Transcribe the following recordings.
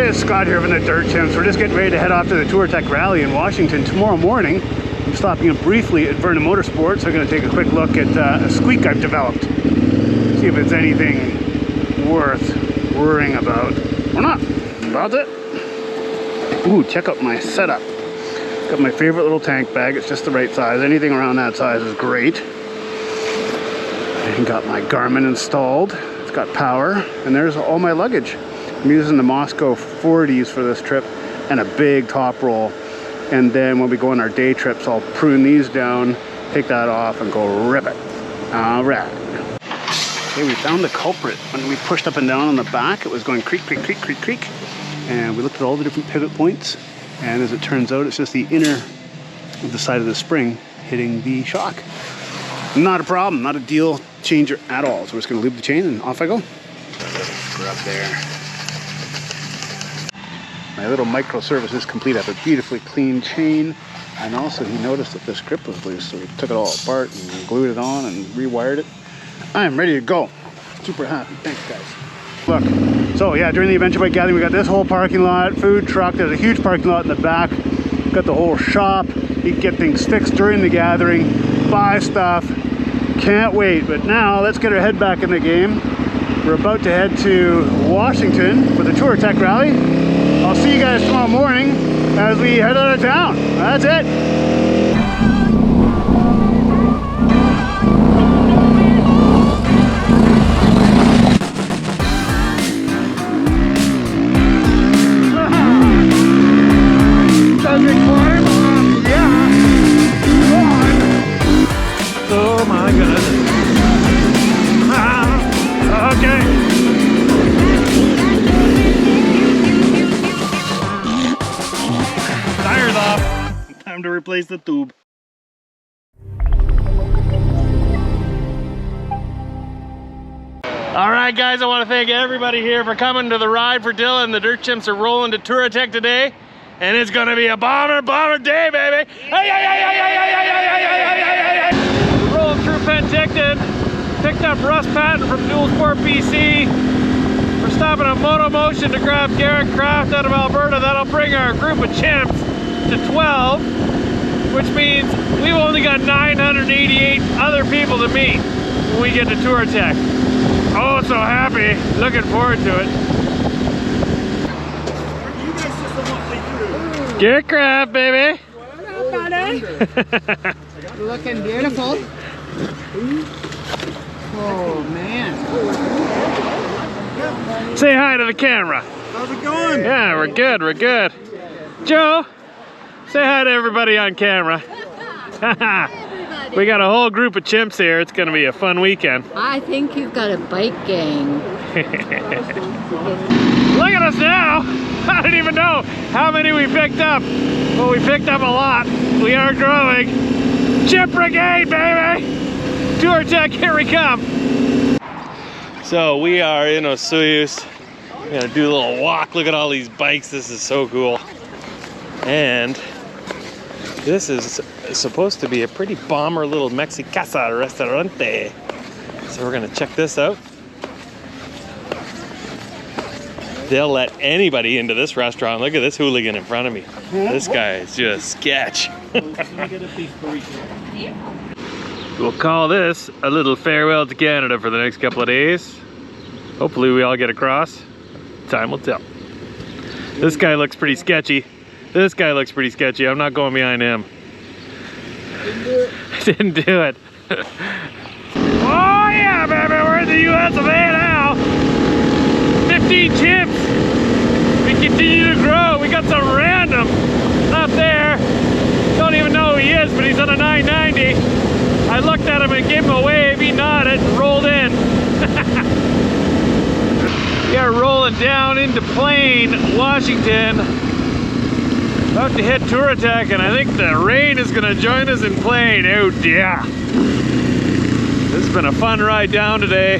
Hey, it's Scott here from the Dirt Chimps. We're just getting ready to head off to the Touratech rally in Washington tomorrow morning. I'm stopping in briefly at Vernon Motorsports. I'm going to take a quick look at a squeak I've developed. See if it's anything worth worrying about or not. About it. Ooh, check out my setup. Got my favorite little tank bag. It's just the right size. Anything around that size is great. And got my Garmin installed. It's got power. And there's all my luggage. I'm using the Moscow 40s for this trip and a big top roll. And then when we go on our day trips, I'll prune these down, take that off, and go rip it. All right. Okay, we found the culprit. When we pushed up and down on the back, it was going creak, creak, creak, creak, creak. And we looked at all the different pivot points. And as it turns out, it's just the inner of the side of the spring hitting the shock. Not a problem, not a deal changer at all. So we're just gonna lube the chain and off I go. Scrub there. My little micro service is complete. I have a beautifully clean chain. And also he noticed that this grip was loose, so we took it all apart and glued it on and rewired it. I am ready to go. Super happy. Thanks, guys. Look, so yeah, during the adventure bike gathering, we got this whole parking lot, food truck. There's a huge parking lot in the back. Got the whole shop. You can get things fixed during the gathering, buy stuff. Can't wait. But now let's get our head back in the game. We're about to head to Washington for the Touratech rally. I'll see you guys tomorrow morning as we head out of town. That's it. Does it climb? Yeah. Come on. Oh my goodness. Okay. Time to replace the tube. All right, guys, I want to thank everybody here for coming to the ride for Dylan. The Dirt Chimps are rolling to Touratech today, and it's going to be a bomber day, baby. Hey, We're rolling through Penticton, picked up Russ Patton from Dual Sport BC. We're stopping at Moto Motion to grab Garrett Kraft out of Alberta. That'll bring our group of chimps to 12, which means we've only got 988 other people to meet when we get to Touratech. Oh, so happy. Looking forward to it. Get Kraft, baby. What up, buddy? Looking beautiful. Oh, man. Say hi to the camera. How's it going? Yeah, we're good, we're good. Joe, say hi to everybody on camera. We got a whole group of chimps here. It's going to be a fun weekend. I think you've got a bike gang. Look at us now. I don't even know how many we picked up. Well, we picked up a lot. We are growing. Chimp Brigade, baby. Touratech, here we come. So we are in Osoyoos. We're going to do a little walk. Look at all these bikes. This is so cool. And this is supposed to be a pretty bomber little Mexicasa restaurante. So we're gonna check this out. They'll let anybody into this restaurant. Look at this hooligan in front of me. This guy is just sketch. We'll call this a little farewell to Canada for the next couple of days. Hopefully we all get across. Time will tell. This guy looks pretty sketchy. This guy looks pretty sketchy. I'm not going behind him. Didn't do it. Oh yeah, baby, we're in the US of A now. 15 chimps. We continue to grow. We got some random up there. Don't even know who he is, but he's on a 990. I looked at him and gave him a wave. He nodded and rolled in. We are rolling down into Plain, Washington. About to hit Touratech, and I think the rain is gonna join us in Plain. Oh yeah. This has been a fun ride down today.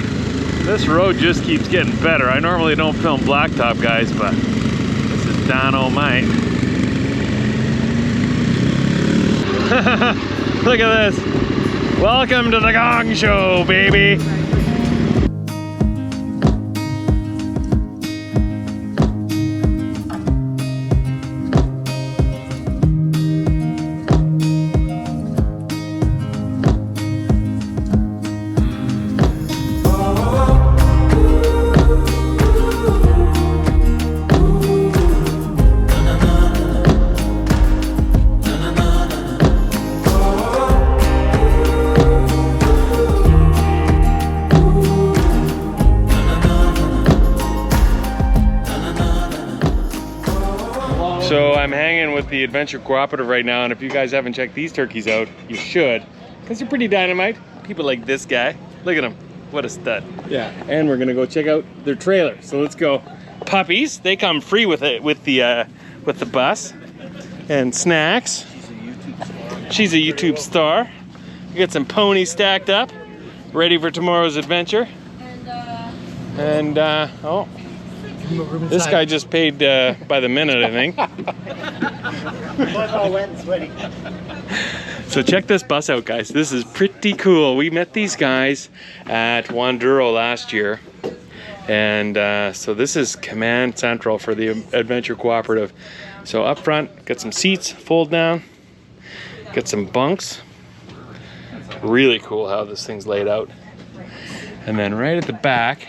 This road just keeps getting better. I normally don't film blacktop, guys, but this is dynamite. Look at this. Welcome to the Gong Show, baby. So I'm hanging with the Adventure Cooperative right now, and if you guys haven't checked these turkeys out, you should, because they're pretty dynamite. People like this guy. Look at him. What a stud. Yeah. And we're gonna go check out their trailer. So let's go. Puppies, they come free with it, with the bus. And snacks. She's a YouTube star. We got some ponies stacked up, ready for tomorrow's adventure. And oh, this guy just paid by the minute, I think. all wet and sweaty. So check this bus out, guys. This is pretty cool. We met these guys at Wanduro last year. And so this is Command Central for the Adventure Cooperative. So up front, got some seats, fold down, got some bunks. Really cool how this thing's laid out. And then right at the back,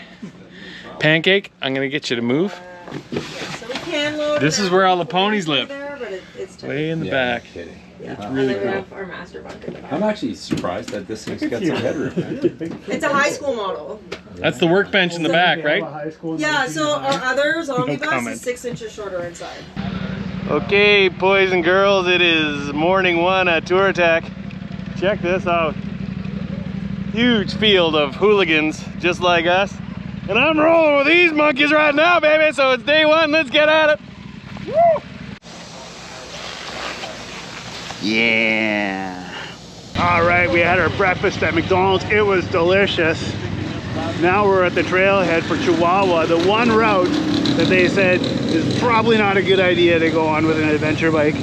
Pancake, I'm gonna get you to move. So we can load. This is where all the ponies live. There, but it's Way in the back. No kidding. yeah. It's really and then we cool. have our master bunk in the back. I'm actually surprised that this thing's got some headroom. It's a high school model. That's the workbench in the back, right? Yeah, so our other zombie bus comment. is 6 inches shorter inside. Okay, boys and girls, it is morning one at Touratech. Check this out. Huge field of hooligans just like us. And I'm rolling with these monkeys right now, baby. So it's day one, let's get at it. Woo! Yeah. All right, we had our breakfast at McDonald's. It was delicious. Now we're at the trailhead for Chihuahua, the one route that they said is probably not a good idea to go on with an adventure bike.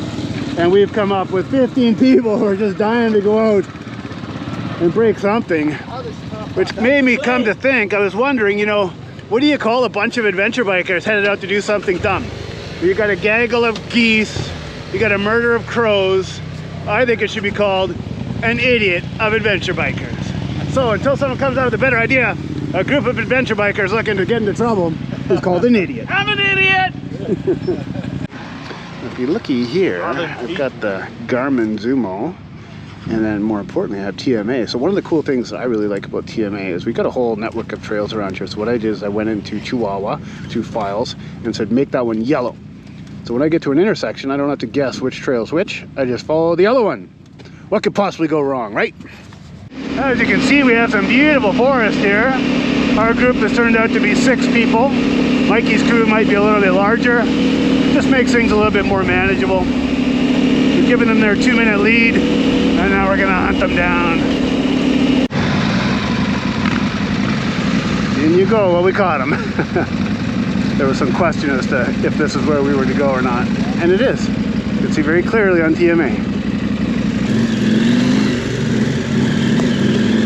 And we've come up with 15 people who are just dying to go out and break something, which made me come to think. I was wondering, you know, what do you call a bunch of adventure bikers headed out to do something dumb? You got a gaggle of geese, you got a murder of crows. I think it should be called an idiot of adventure bikers. So until someone comes out with a better idea, a group of adventure bikers looking to get into trouble is called an idiot. I'm an idiot! If you looky here, I've got the Garmin Zumo, and then more importantly I have TMA. So one of the cool things I really like about TMA is we got a whole network of trails around here. So what I did is I went into Chihuahua, to files, and said make that one yellow. So when I get to an intersection, I don't have to guess which trail's which. I just follow the yellow one. What could possibly go wrong, right? As you can see, we have some beautiful forest here. Our group has turned out to be 6 people. Mikey's crew might be a little bit larger. Just makes things a little bit more manageable. We've given them their 2-minute lead, and now we're gonna hunt them down. In you go. Well, we caught them. There was some question as to if this is where we were to go or not, and it is. You can see very clearly on TMA.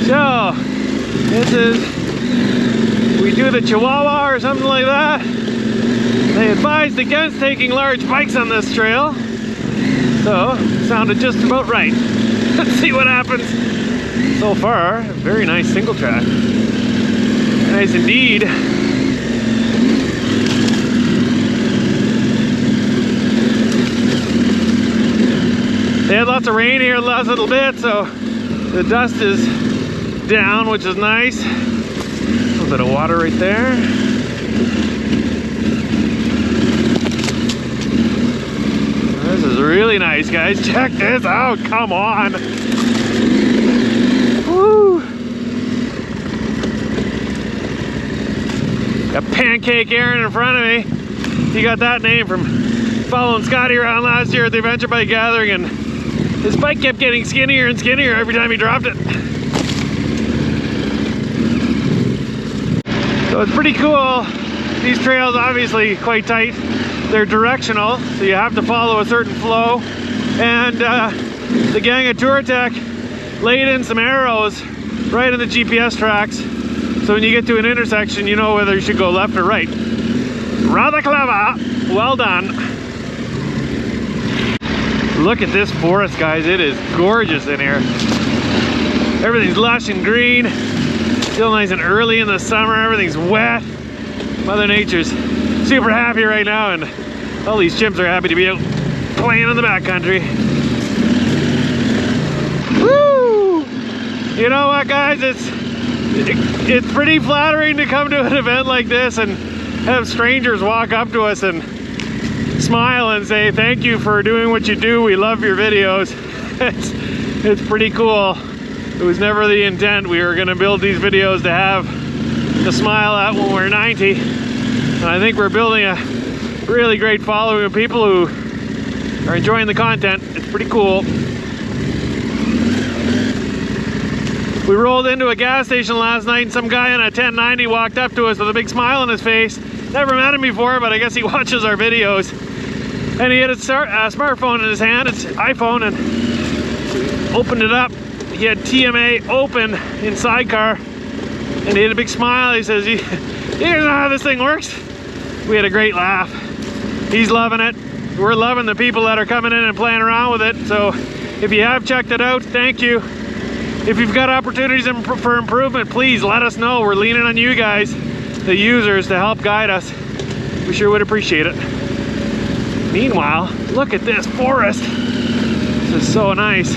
So, this is, we do the Chihuahua or something like that. They advised against taking large bikes on this trail. So, sounded just about right. Let's see what happens. So far, very nice single track. Nice indeed. They had lots of rain here the last little bit, so the dust is down, which is nice. A little bit of water right there. This is really nice, guys. Check this out. Come on. Woo. Got Pancake Aaron in front of me. He got that name from following Scotty around last year at the Adventure Bike Gathering, and his bike kept getting skinnier and skinnier every time he dropped it. So it's pretty cool. These trails obviously quite tight. They're directional, so you have to follow a certain flow. And the gang at Touratech laid in some arrows right in the GPS tracks. So when you get to an intersection, you know whether you should go left or right. Rather clever. Well done. Look at this forest, guys. It is gorgeous in here. Everything's lush and green. Still nice and early in the summer. Everything's wet. Mother Nature's super happy right now, and all these chimps are happy to be out playing in the backcountry. Woo! You know what, guys? It's pretty flattering to come to an event like this and have strangers walk up to us and smile and say thank you for doing what you do. We love your videos. It's pretty cool. It was never the intent. We were going to build these videos to have to smile at when we're 90. And I think we're building a really great following of people who are enjoying the content. It's pretty cool. We rolled into a gas station last night and some guy in a 1090 walked up to us with a big smile on his face. Never met him before, but I guess he watches our videos. And he had a smartphone in his hand, it's iPhone, and opened it up. He had TMA open in sidecar, and he had a big smile. He says, you know how this thing works? We had a great laugh. He's loving it. We're loving the people that are coming in and playing around with it. So if you have checked it out, thank you. If you've got opportunities for improvement, please let us know. We're leaning on you guys, the users, to help guide us. We sure would appreciate it. Meanwhile, look at this forest. This is so nice.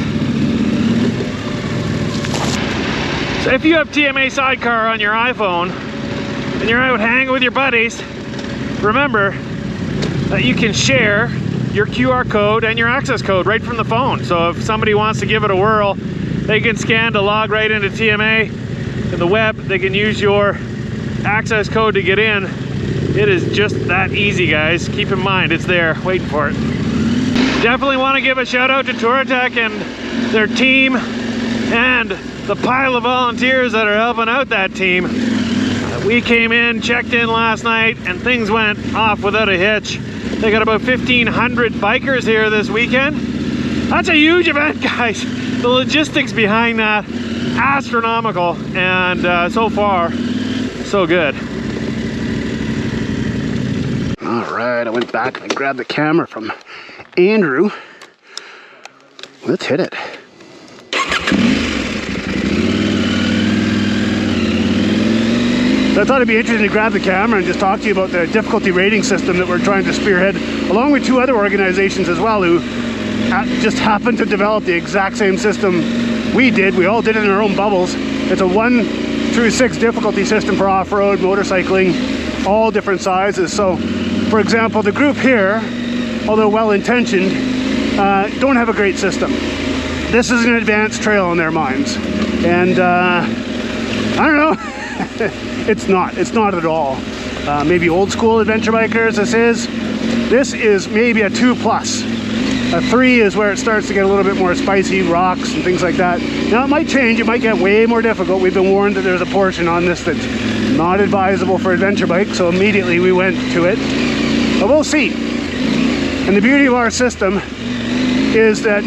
So if you have TMA Sidecar on your iPhone and you're out hanging with your buddies, remember that you can share your QR code and your access code right from the phone. So if somebody wants to give it a whirl, they can scan to log right into TMA in the web. They can use your access code to get in. It is just that easy, guys. Keep in mind, it's there waiting for it. Definitely want to give a shout out to Touratech and their team and the pile of volunteers that are helping out that team. We came in, checked in last night, and things went off without a hitch. They got about 1,500 bikers here this weekend. That's a huge event, guys. The logistics behind that, astronomical, and so far, so good. All right, I went back and I grabbed the camera from Andrew. Let's hit it. So I thought it'd be interesting to grab the camera and just talk to you about the difficulty rating system that we're trying to spearhead, along with 2 other organizations as well who just happened to develop the exact same system we did. We all did it in our own bubbles. It's a 1 through 6 difficulty system for off-road, motorcycling, all different sizes. So, for example, the group here, although well-intentioned, don't have a great system. This is an advanced trail in their minds. And I don't know. It's not at all. Maybe old school adventure bikers, this is maybe a 2+. A 3 is where it starts to get a little bit more spicy, rocks and things like that. Now it might change, it might get way more difficult. We've been warned that there's a portion on this that's not advisable for adventure bikes, so immediately we went to it. But we'll see. And the beauty of our system is that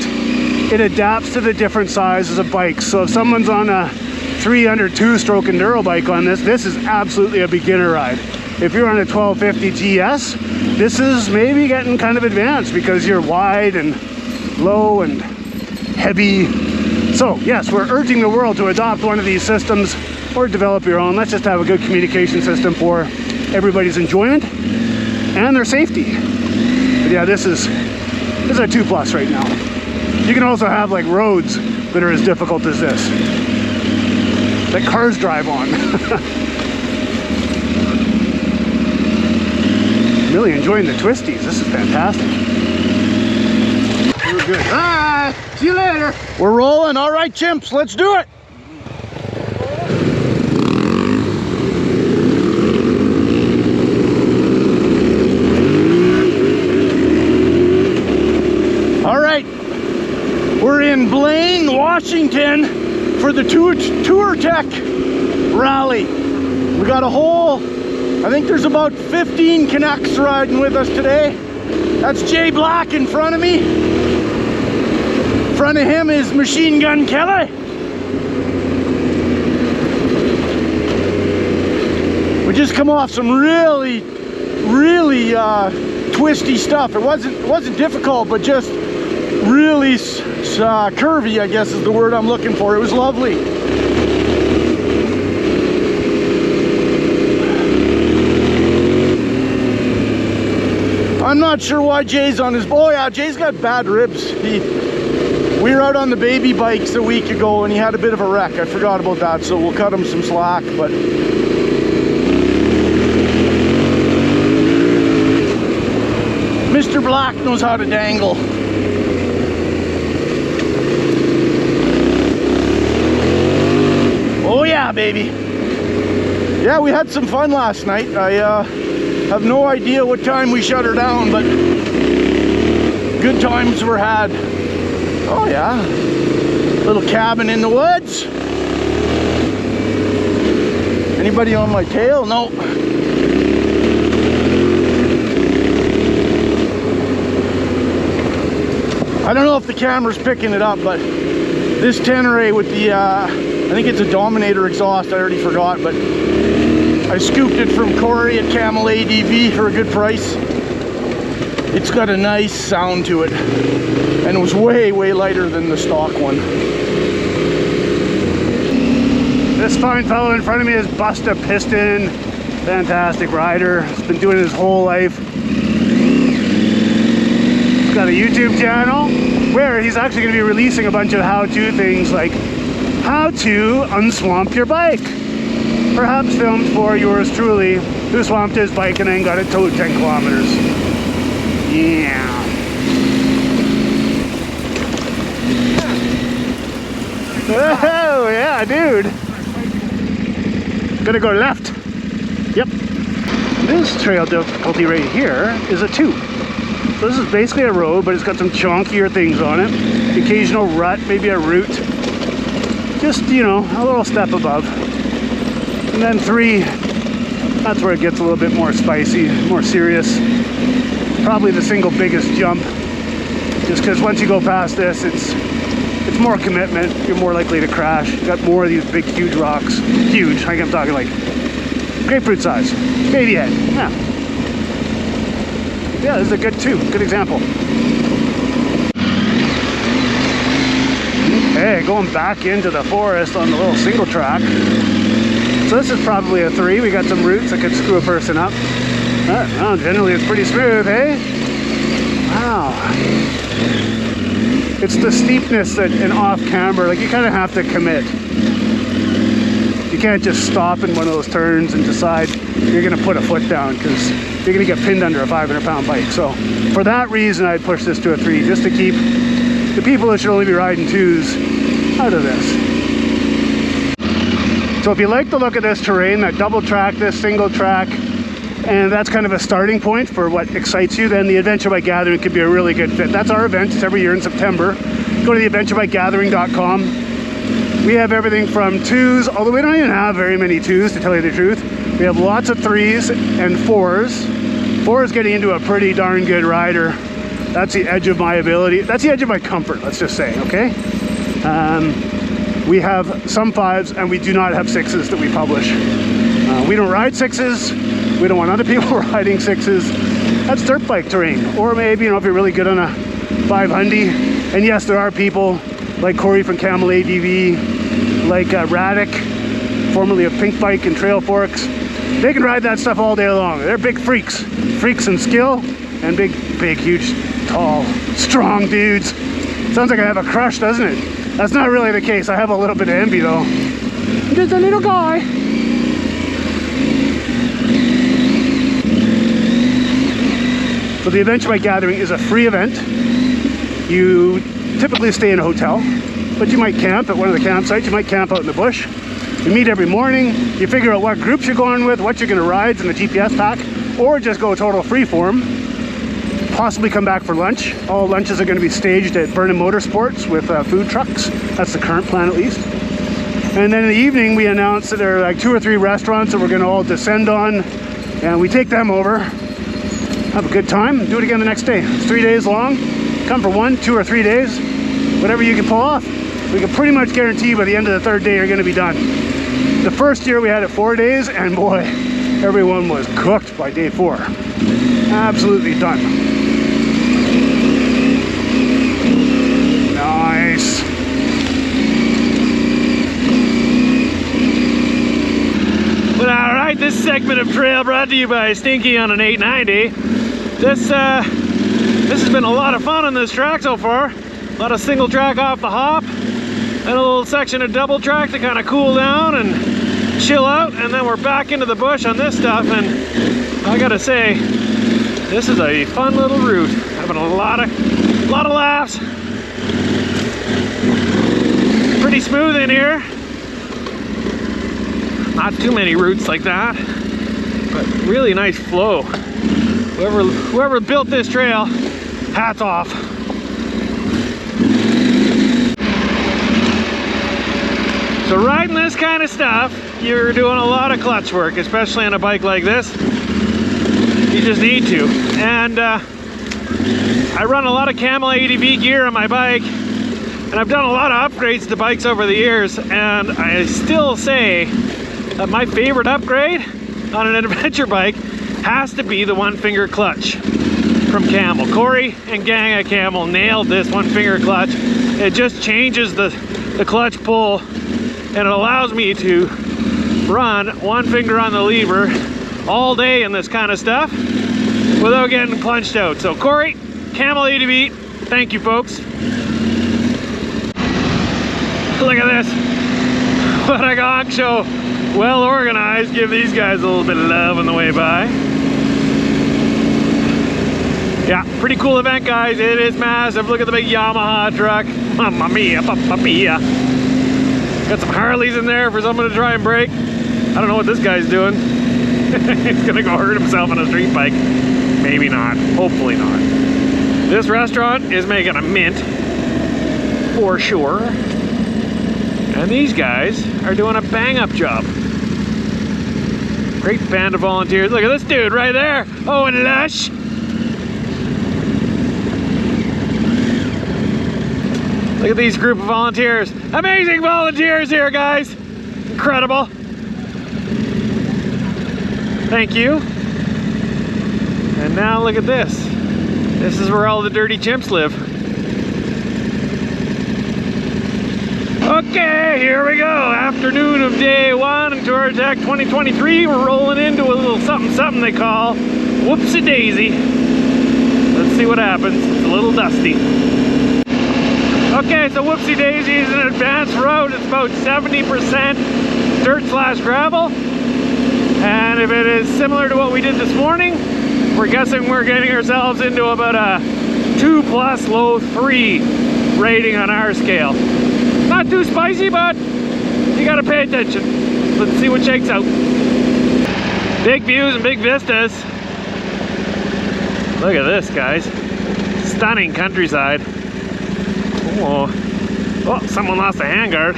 it adapts to the different sizes of bikes. So if someone's on a 300 2-stroke enduro bike on this is absolutely a beginner ride. If you're on a 1250 GS, this is maybe getting kind of advanced because you're wide and low and heavy. So yes, we're urging the world to adopt one of these systems or develop your own. Let's just have a good communication system for everybody's enjoyment and their safety. But yeah, this is a 2+ right now. You can also have like roads that are as difficult as this, that cars drive on. Really enjoying the twisties. This is fantastic. We're good. Bye. See you later. We're rolling. All right, chimps, let's do it. All right. We're in Blaine, Washington for the Touratech rally. We got a whole, I think there's about 15 Canucks riding with us today. That's Jay Black in front of me. In front of him is Machine Gun Kelly. We just come off some really twisty stuff. It wasn't difficult, but just really curvy, I guess is the word I'm looking for. It was lovely. I'm not sure why Jay's on his... Oh yeah, Jay's got bad ribs. We were out on the baby bikes a week ago and he had a bit of a wreck. I forgot about that, so we'll cut him some slack, but... Mr. Black knows how to dangle. Oh yeah, baby. Yeah, we had some fun last night. I have no idea what time we shut her down, but good times were had. Oh yeah. Little cabin in the woods. Anybody on my tail? No. I don't know if the camera's picking it up, but this Tenere with the, I think it's a Dominator exhaust, I already forgot, but I scooped it from Corey at Camel ADV for a good price. It's got a nice sound to it, and it was way, way lighter than the stock one. This fine fellow in front of me is Busta Piston. Fantastic rider. He's been doing it his whole life. He's got a YouTube channel where he's actually going to be releasing a bunch of how-to things, like how to unswamp your bike. Perhaps filmed for yours truly, who swamped his bike and then got it towed 10 kilometers. Yeah. Oh yeah, dude. Gonna go left. Yep. This trail difficulty right here is a 2. So this is basically a road, but it's got some chonkier things on it. Occasional rut, maybe a root. Just, you know, a little step above. And then 3, that's where it gets a little bit more spicy, more serious. Probably the single biggest jump. Just because once you go past this, it's more commitment. You're more likely to crash. You got more of these big, huge rocks. Huge. I'm talking like grapefruit size. Baby head. Yeah. Yeah, this is a good 2. Good example. Okay, going back into the forest on the little single track. So this is probably a 3. We got some roots that could screw a person up. Well, generally it's pretty smooth, eh? Wow. It's the steepness that and off camber, like you kind of have to commit. You can't just stop in one of those turns and decide you're going to put a foot down, because you're going to get pinned under a 500-pound bike. So for that reason, I'd push this to a 3, just to keep the people that should only be riding 2s out of this. So if you like the look of this terrain, that double track, this single track, and that's kind of a starting point for what excites you, then the Adventure Bike Gathering could be a really good fit. That's our event. It's every year in September. Go to theadventurebikegathering.com. We have everything from 2s, although we don't even have very many 2s, to tell you the truth. We have lots of 3s and 4s. 4 is getting into a pretty darn good rider. That's the edge of my ability. That's the edge of my comfort, let's just say, okay? We have some 5s, and we do not have 6s that we publish. We don't ride 6s. We don't want other people riding 6s. That's dirt bike terrain. Or maybe, you know, if you're really good on a 500. And yes, there are people like Corey from Camel ADV, like Radic, formerly of Pink Bike and Trail Forks. They can ride that stuff all day long. They're big freaks. Freaks in skill, and big, huge, tall, strong dudes. Sounds like I have a crush, doesn't it? That's not really the case. I have a little bit of envy though. I'm just a little guy. So the Adventure Bike Gathering is a free event. You typically stay in a hotel, but you might camp at one of the campsites. You might camp out in the bush. You meet every morning. You figure out what groups you're going with, what you're going to ride in the GPS pack, or just go total freeform. Possibly come back for lunch. All lunches are going to be staged at Burnham Motorsports with food trucks. That's the current plan, at least. And then in the evening, we announced that there are like 2 or 3 restaurants that we're going to all descend on, and we take them over. Have a good time, do it again the next day. It's 3 days long. Come for 1, 2, or 3 days. Whatever you can pull off. We can pretty much guarantee by the end of the 3rd day you're going to be done. The first year we had it 4 days, and boy, everyone was cooked by day 4. Absolutely done. Nice. Well, all right, this segment of trail brought to you by Stinky on an 890. This has been a lot of fun on this track so far. A lot of single track off the hop, and a little section of double track to kind of cool down and chill out, and then we're back into the bush on this stuff. And I gotta say, This is a fun little route. Having a lot of laughs. Pretty smooth in here. Not too many routes like that, but really nice flow. Whoever built this trail, hats off. So riding this kind of stuff, you're doing a lot of clutch work, especially on a bike like this. You just need to. And I run a lot of Camel ADV gear on my bike, and I've done a lot of upgrades to bikes over the years, and I still say that my favorite upgrade on an adventure bike has to be the one-finger clutch from Camel. Corey and gang at Camel nailed this one-finger clutch. It just changes the clutch pull, and it allows me to run one finger on the lever all day in this kind of stuff without getting punched out. So Corey, Camel ADV, thank you folks. Look at this. What a gong show. Well organized. Give these guys a little bit of love on the way by. Yeah, pretty cool event, guys. It is massive. Look at the big Yamaha truck. Mamma mia, papa mia. Got some Harleys in there for someone to try and break. I don't know what this guy's doing. He's gonna go hurt himself on a street bike. Maybe not. Hopefully not. This restaurant is making a mint for sure. And these guys are doing a bang-up job. Great band of volunteers. Look at this dude right there. Oh, and Lush. Look at these group of volunteers. Amazing volunteers here, guys. Incredible. Thank you. And now look at this. This is where all the dirty chimps live. Okay, here we go. Afternoon of day one in Touratech 2023. We're rolling into a little something they call Whoopsie Daisy. Let's see what happens. It's a little dusty. Okay, so Whoopsie Daisy is an advanced road. It's about 70% dirt/gravel. And if it is similar to what we did this morning, we're guessing we're getting ourselves into about a 2+ low 3 rating on our scale. Not too spicy, but you gotta pay attention. Let's see what shakes out. Big views and big vistas. Look at this, guys. Stunning countryside. Oh, someone lost a handguard.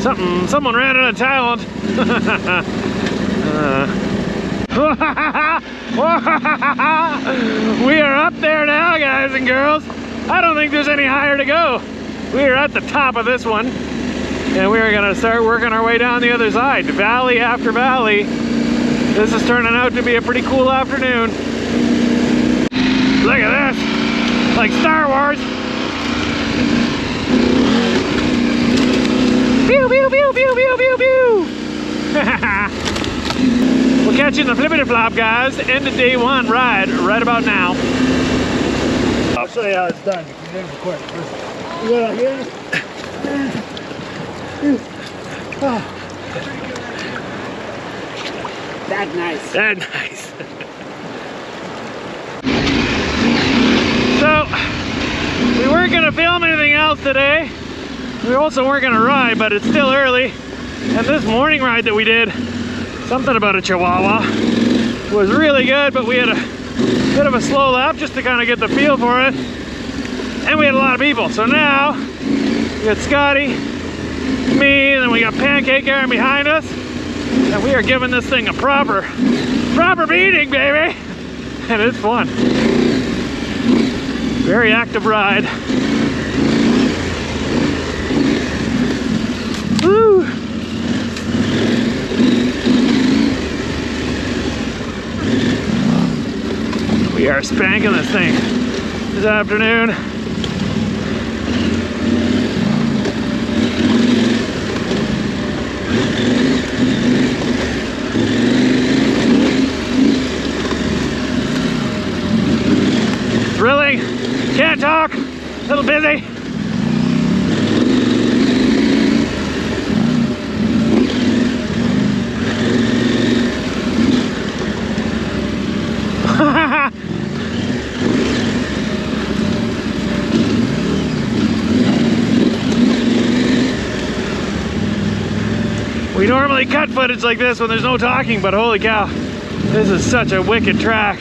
Someone ran out of talent. We are up there now, guys and girls. I don't think there's any higher to go. We are at the top of this one, and we are gonna start working our way down the other side, valley after valley. This is turning out to be a pretty cool afternoon. Look at this, like Star Wars. Pew, pew, pew, pew, pew, pew, pew. We'll catch you in the flippity flop, guys. End of day one ride right about now. I'll show you how it's done. You can do it quick. You go out here. That's nice. That's nice. So, we weren't going to film anything else today. We also weren't going to ride, but it's still early. And this morning ride that we did, something about a Chihuahua, was really good, but we had a bit of a slow lap just to kind of get the feel for it. And we had a lot of people. So now, we got Scotty, me, and then we got Pancake Aaron behind us. And we are giving this thing a proper beating, baby. And it's fun. Very active ride. Woo! We are spanking this thing this afternoon. Thrilling. Can't talk. A little busy. We normally cut footage like this when there's no talking, but holy cow, this is such a wicked track.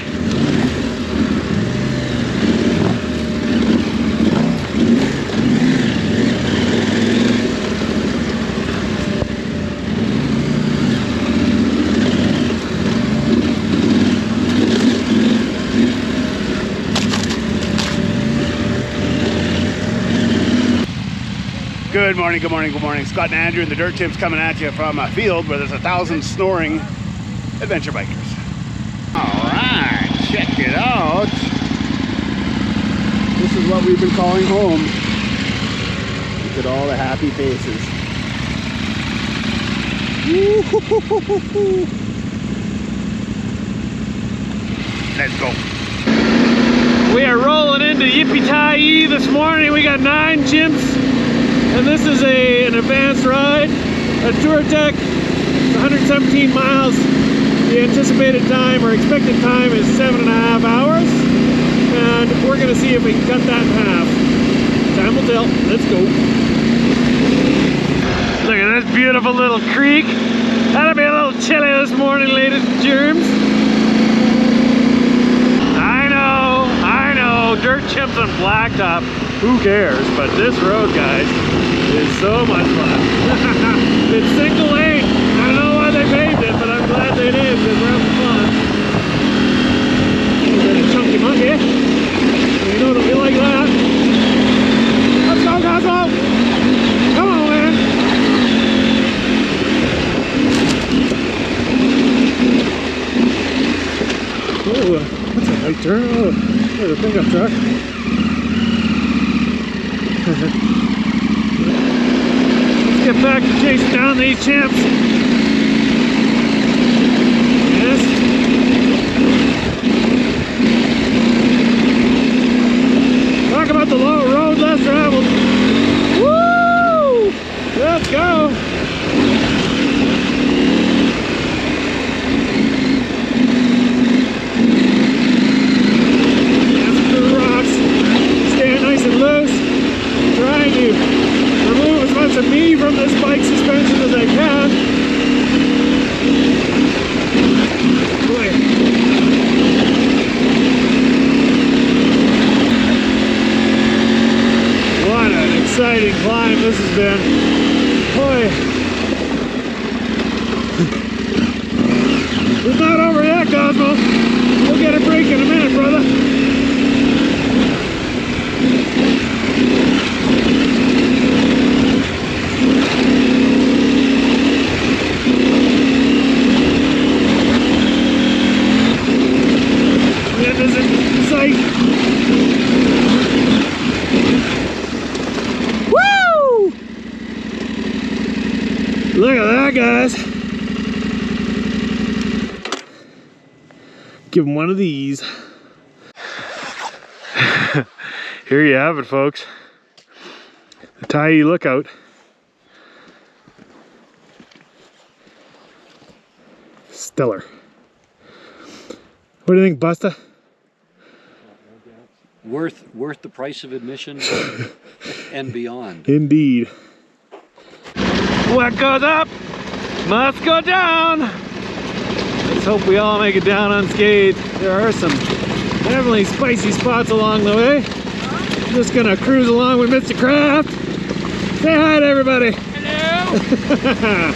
Good morning, good morning, good morning. Scott and Andrew and the Dirt Chimps coming at you from a field where there's 1,000 snoring adventure bikers. Alright, check it out. This is what we've been calling home. Look at all the happy faces. Let's go. We are rolling into Yippee-Tie-Yi this morning. We got 9 chimps. And this is an advanced ride, a Touratech, 117 miles. The anticipated time or expected time is 7.5 hours. And we're gonna see if we can cut that in half. Time will tell, let's go. Look at this beautiful little creek. That'll be a little chilly this morning, ladies and germs. I know, dirt chimps on blacktop. Who cares? But this road, guys, is so much fun. It's single lane. I don't know why they paved it, but I'm glad they did because we're having fun. He's a chunky monkey. You know it'll be like that. Let's go, Cosmo! Come on, man! Oh, that's a right turn. Oh, there's a pickup truck. Let's get back to chasing down these chimps. Yes. Talk about the low road less traveled. Woo! Let's go. That's the rocks. Staying nice and loose. Trying to remove as much of me from this bike suspension as I can. Boy. What an exciting climb this has been. Boy. It's not over yet, Cosmo. We'll get a break in a minute, brother. Woo! Look at that, guys. Give him one of these. Here you have it, folks. The Tie-Yi lookout. Stellar. What do you think, Busta? Worth the price of admission and beyond. Indeed. What goes up must go down. Let's hope we all make it down unscathed. There are some definitely spicy spots along the way. I'm just gonna cruise along with Mr. Kraft. Say hi to everybody. Hello.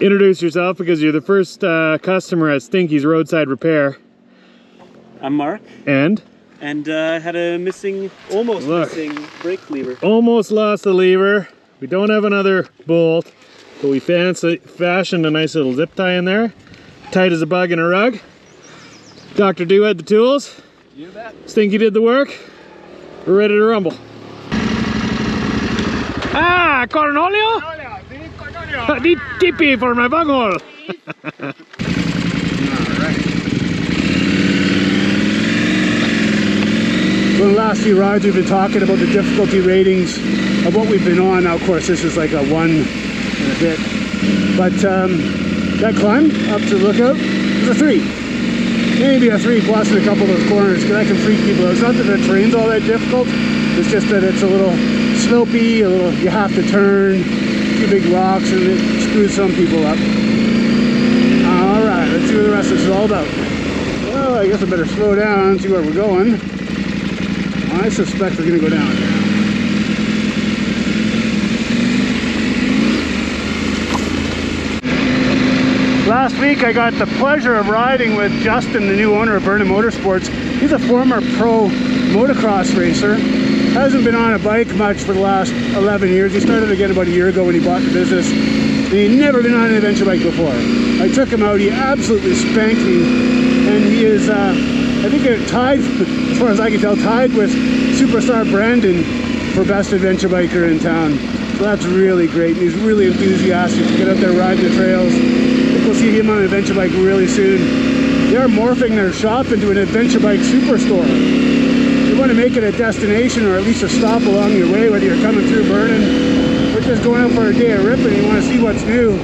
Introduce yourself because you're the first customer at Stinky's Roadside Repair. I'm Mark. And had a almost missing brake lever. Almost lost the lever. We don't have another bolt, but we fashioned a nice little zip tie in there. Tight as a bug in a rug. Dr. Do had the tools. You bet. Stinky did the work. We're ready to rumble. Ah, cornolio? Di tipi for my bunghole. Well, the last few rides we've been talking about the difficulty ratings of what we've been on. Now, of course, this is like a 1 and a bit. But that climb up to the lookout was a 3. Maybe a 3 plus in a couple of those corners, because that can freak people out. It's not that the terrain's all that difficult, it's just that it's a little slopey, you have to turn, 2 big rocks, and it screw some people up. Alright, let's see what the rest of this is all about. Well, I guess I better slow down and see where we're going. I suspect we're going to go down here. Last week I got the pleasure of riding with Justin, the new owner of Burnham Motorsports. He's a former pro motocross racer. Hasn't been on a bike much for the last 11 years. He started again about a year ago when he bought the business. And he'd never been on an adventure bike before. I took him out, he absolutely spanked me. And he is, I think it tied, as far as I can tell, tied with Superstar Brandon for best adventure biker in town. So that's really great. And he's really enthusiastic to get out there riding the trails. We'll see him on an adventure bike really soon. They're morphing their shop into an adventure bike superstore. You want to make it a destination or at least a stop along your way, whether you're coming through Vernon or just going out for a day of ripping and you want to see what's new.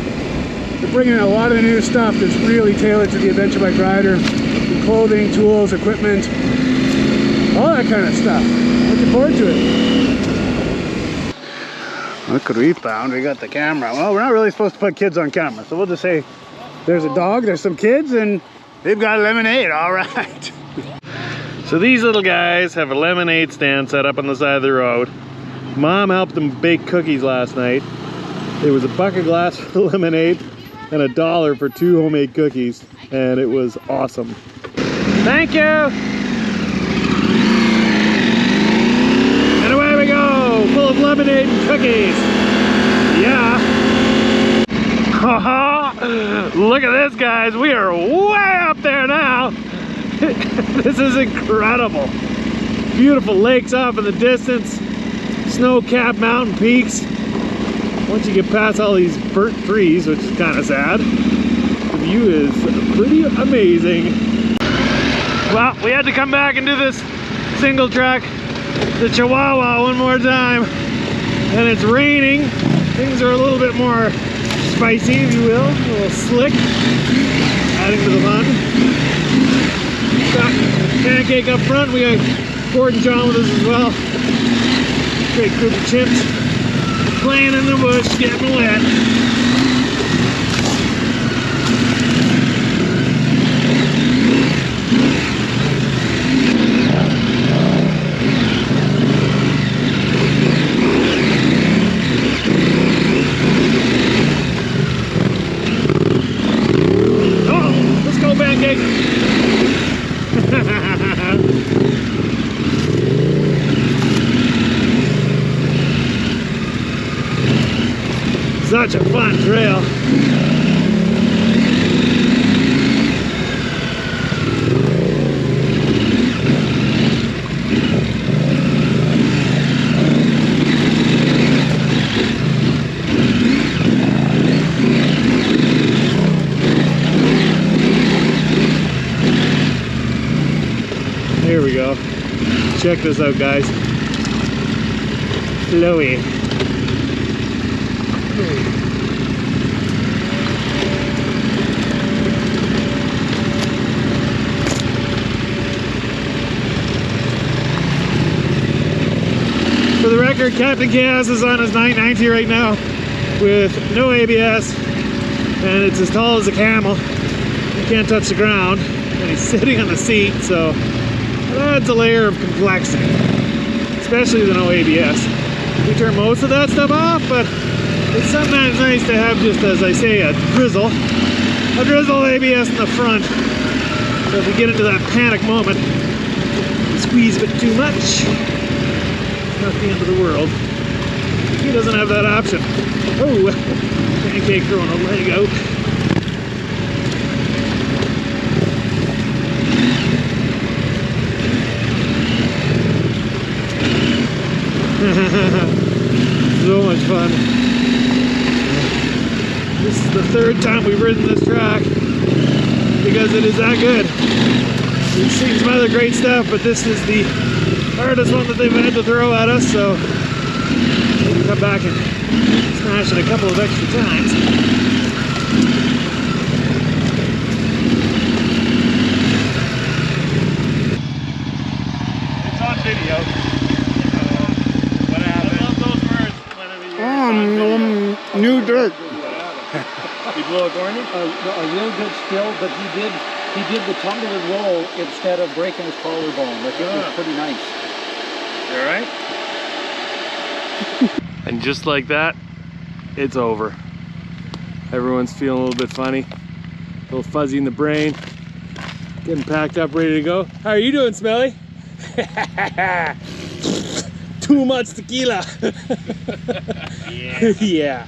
They're bringing in a lot of new stuff that's really tailored to the adventure bike rider. Clothing, tools, equipment, all that kind of stuff. Looking forward to it. Look what we found. We got the camera. Well, we're not really supposed to put kids on camera, so we'll just say there's a dog, there's some kids, and they've got lemonade. All right. So these little guys have a lemonade stand set up on the side of the road. Mom helped them bake cookies last night. It was $1 a glass for lemonade and $1 for 2 homemade cookies, and it was awesome. Thank you! And away we go, full of lemonade and cookies. Yeah. Look at this, guys. We are way up there now. This is incredible. Beautiful lakes off in the distance. Snow-capped mountain peaks. Once you get past all these burnt trees, which is kind of sad, the view is pretty amazing. Well, we had to come back and do this single track, the Chihuahua, one more time. And it's raining. Things are a little bit more spicy, if you will, a little slick, adding to the fun. Got Pancake up front. We got Gordon John with us as well. Great group of chimps playing in the bush, getting wet. Oh, let's go, Pancake. Such a fun trail. Here we go. Check this out, guys. Flowy. For the record, Captain Chaos is on his 990 right now with no ABS, and it's as tall as a camel. He can't touch the ground, and he's sitting on the seat, so that adds a layer of complexity, especially the no ABS. We turn most of that stuff off, but it's sometimes nice to have, just as I say, a drizzle ABS in the front. So if we get into that panic moment, we squeeze a bit too much, it's not the end of the world. He doesn't have that option. Oh, Pancake throwing a leg out. So much fun. This is the third time we've ridden this track because it is that good. We've seen some other great stuff, but this is the hardest one that they've had to throw at us, so we'll come back and smash it a couple of extra times. It's on video. New dirt. blow a corny? A real good spill, but he did the tumble and roll instead of breaking his collarbone. Like, it was pretty nice. All right. And just like that, it's over. Everyone's feeling a little bit funny, a little fuzzy in the brain, getting packed up, ready to go. How are you doing, Smelly? Too much tequila. Yeah.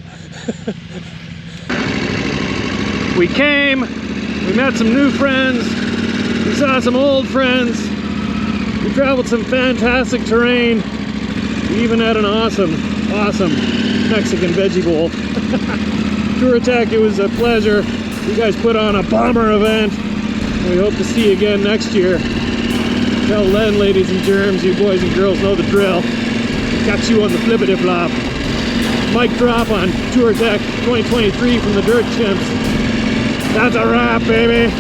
We came, we met some new friends, we saw some old friends, we traveled some fantastic terrain, we even had an awesome Mexican veggie bowl. Touratech, it was a pleasure. You guys put on a bomber event. We hope to see you again next year. Tell Len, ladies and germs, you boys and girls know the drill. Got you on the flippity flop. Mic drop on Touratech 2023 from the Dirt Chimps. That's a wrap, baby.